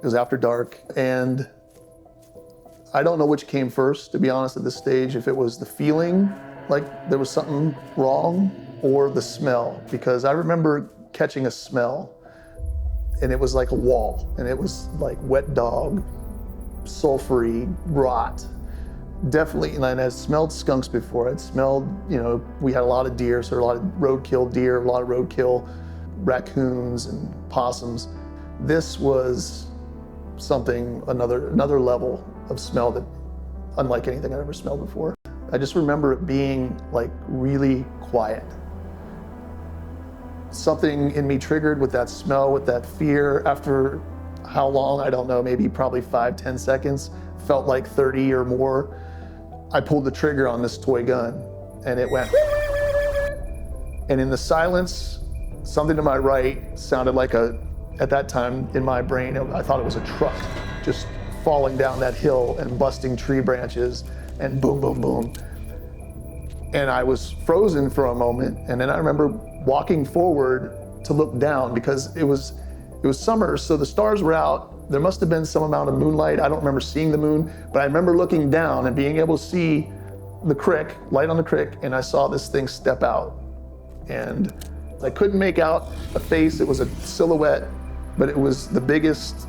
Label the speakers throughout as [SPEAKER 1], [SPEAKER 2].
[SPEAKER 1] It was after dark, and I don't know which came first, to be honest, at this stage, if it was the feeling like there was something wrong or the smell, because I remember catching a smell, and it was like a wall, and it was like wet dog, sulfury, rot. Definitely, and I had smelled skunks before. I'd smelled, we had a lot of deer, so a lot of roadkill deer, a lot of roadkill raccoons and possums. This was something, another level of smell that unlike anything I'd ever smelled before. I just remember it being like really quiet. Something in me triggered with that smell, with that fear. After how long, I don't know, maybe probably 5-10 seconds, felt like 30 or more. I pulled the trigger on this toy gun and it went. And in the silence, something to my right sounded like at that time in my brain, I thought it was a truck just falling down that hill and busting tree branches and boom, boom, boom. And I was frozen for a moment. And then I remember walking forward to look down because it was summer, so the stars were out. There must have been some amount of moonlight. I don't remember seeing the moon, but I remember looking down and being able to see the creek, light on the creek, and I saw this thing step out. And I couldn't make out a face. It was a silhouette, but it was the biggest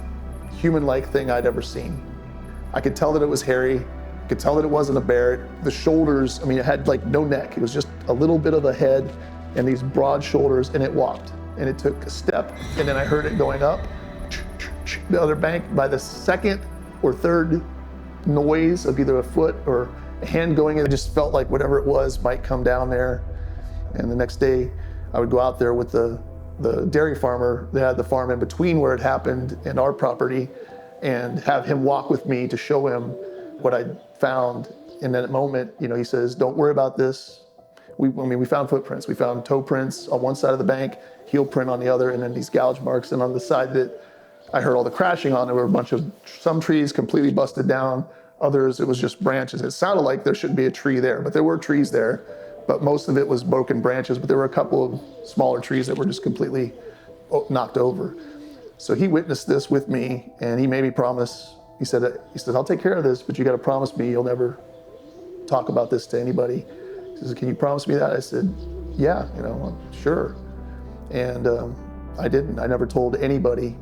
[SPEAKER 1] human-like thing I'd ever seen. I could tell that it was hairy. I could tell that it wasn't a bear. The shoulders, it had like no neck. It was just a little bit of a head and these broad shoulders, and it walked. And it took a step, and then I heard it going up the other bank. By the second or third noise of either a foot or a hand going in, it just felt like whatever it was might come down there. And the next day, I would go out there with the dairy farmer that had the farm in between where it happened and our property, and have him walk with me to show him what I'd found. In that moment, he says, "Don't worry about this." We found footprints. We found toe prints on one side of the bank, heel print on the other, and then these gouge marks. And on the side that I heard all the crashing on, there were a bunch of, some trees completely busted down, others it was just branches. It sounded like there shouldn't be a tree there, but there were trees there, but most of it was broken branches, but there were a couple of smaller trees that were just completely knocked over. So he witnessed this with me, and he made me promise. He said, "I'll take care of this, but you got to promise me you'll never talk about this to anybody." He says, "Can you promise me that?" I said, "Yeah, sure." And I didn't. I never told anybody